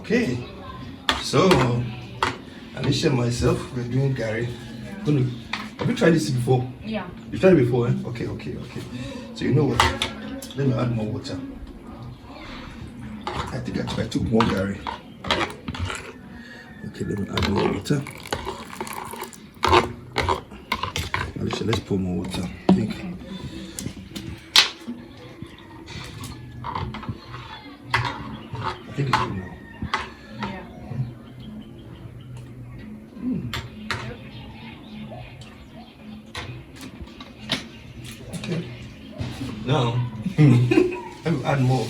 Okay, so Alicia and myself, we're doing Gary. Have you tried this before? Yeah. You tried it before, eh? Okay. So you know what? Let me add more water. I think I took more Gary. Okay, let me add more water. Alicia, let's pour more water. I think. Okay. I think it's good now. Yeah. Okay. Now, let me add more.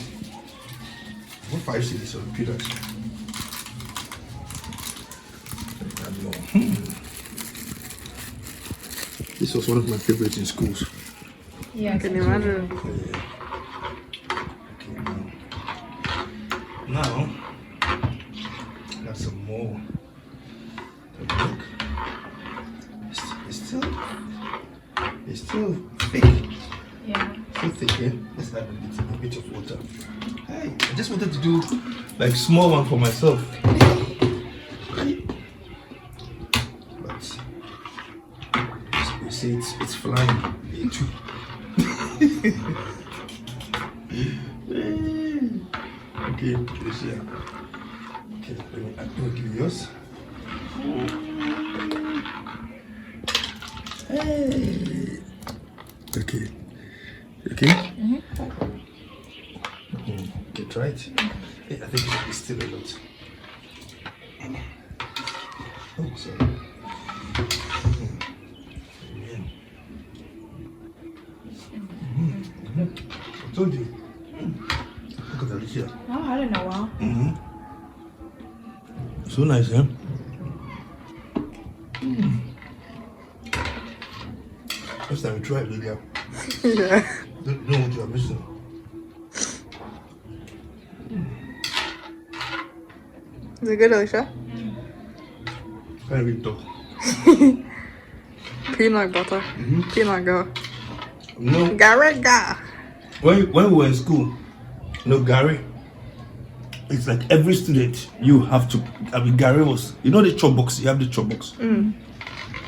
What 5 cedis of peanuts? Add more. This was one of my favorites in schools. Yeah. Can you imagine? Yeah. Okay, now got some more. Look, it's still thick. Yeah. So thick, eh? Let's add a bit of water. Hey, I just wanted to do like small one for myself. But you see it's flying. Okay, Alicia. Okay, let me give you yours. Hey. Okay. Okay? Okay, try it. Hey, I think it's still a lot. Oh, sorry. I told you. Look at Alicia. Oh, I don't know. Wow. So nice, eh? Next time we try it, Lydia. Yeah. Don't know what you are missing. Is it good, Alicia? Can't really talk. Peanut butter. Peanut go. No, Gary ga. when we were in school, Gary, it's like every student you have to. Gary was, the chop box. You have the chop box.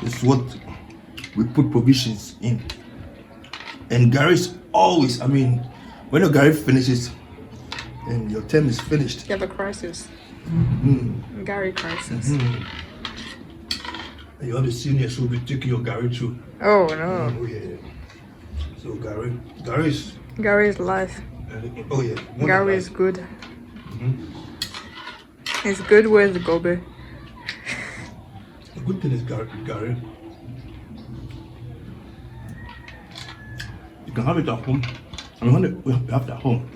It's what we put provisions in. And Gary's always, when your Gary finishes and your term is finished. You have a crisis. Gary crisis. And you have the seniors who will be taking your Gary through. Oh no. Oh yeah. So Gary's. Gary's life. Oh yeah. Gary is good. It's good with Gobe. The good thing is Gary. You can have it at home. When we have it at home.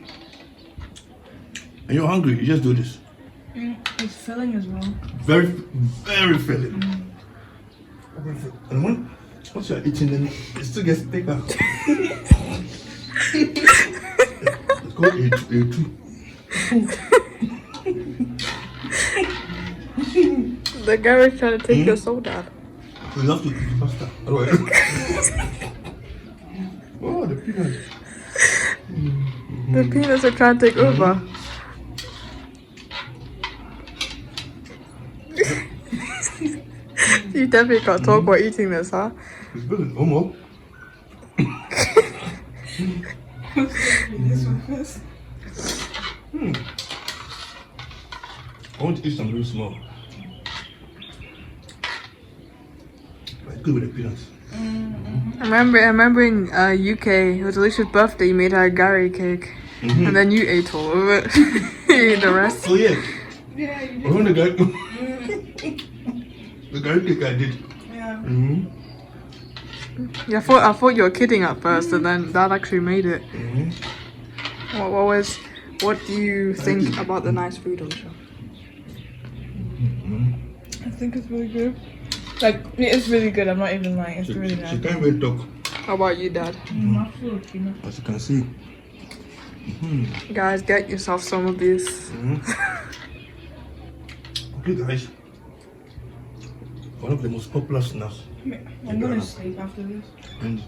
And you're hungry, you just do this. It's filling as well. Very, very filling. And once you're eating, then it still gets thicker. It's called A2. The Gary trying to take your soda. So you have to eat it faster. Otherwise. Oh, the peanuts. The peanuts are trying to take over. You definitely can't talk while eating this, huh? It's better than Momo. This one first. I want to eat some real small. But it's good with the peanuts. I remember in UK, it was Alicia's birthday, you made her a Gary cake. And then you ate all of it. You ate the rest. Oh yeah. Yeah, you did. Remember the Gary cake I did. Yeah. Yeah, I thought you were kidding at first, and then Dad actually made it. What do you think about the nice food, Alicia? I think it's really good. Like, it is really good. I'm not even lying. It's really She nice. can't really talk, How about you, Dad? Absolutely. as you can see. Guys, get yourself some of these. Okay guys, one of the most popular snacks. I'm gonna sleep after this. And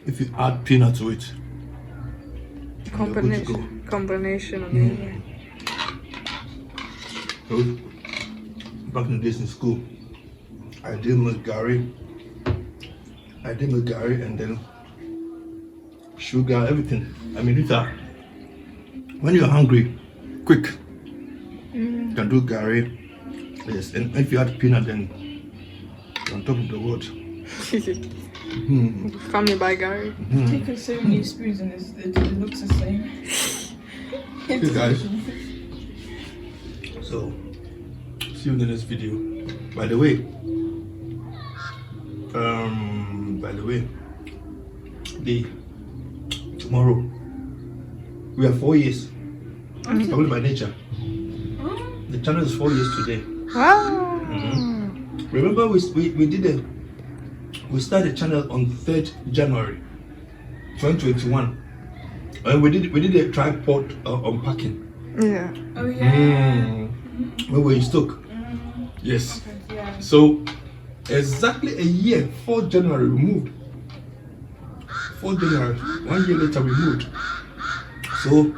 if you add peanut to it, you're good to go. Combination amazing. Back in the days in school, I did my Gari. And then sugar, everything. I mean, when you're hungry, quick, you can do Gari. Yes, and if you had peanut, then you're on top of the world. Family by Gary. Taking so many spoons and it looks the same. Hey guys. So, see you in the next video. By the way, tomorrow we are 4 years. Probably by nature. The channel is 4 years today. Wow. Remember we started the channel on 3rd January 2021. And we did a tripod unpacking. Yeah. Oh yeah. We were in Stoke. Yes. Okay, yeah. So exactly a year, 4th January we moved. 4th January, 1 year later we moved. So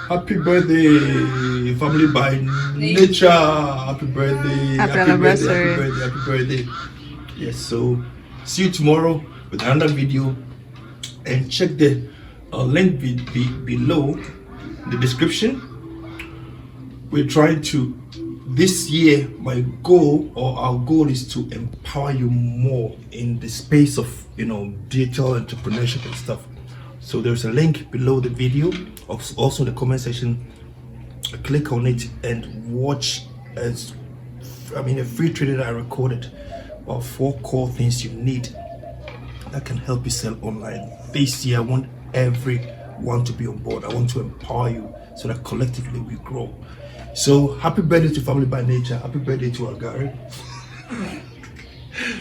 happy birthday, family by nature. Happy birthday. Happy anniversary. Happy birthday. Yes, so see you tomorrow with another video. And check the link below the description. We're trying to, this year, our goal is to empower you more in the space of, digital entrepreneurship and stuff. So there's a link below the video, also in the comment section. Click on it and watch a free training I recorded of 4 core things you need that can help you sell online. This year I want everyone to be on board. I want to empower you so that collectively we grow. So happy birthday to Family by Nature. Happy birthday to our Gari.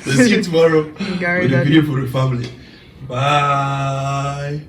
So see you tomorrow with a video for the family. Bye.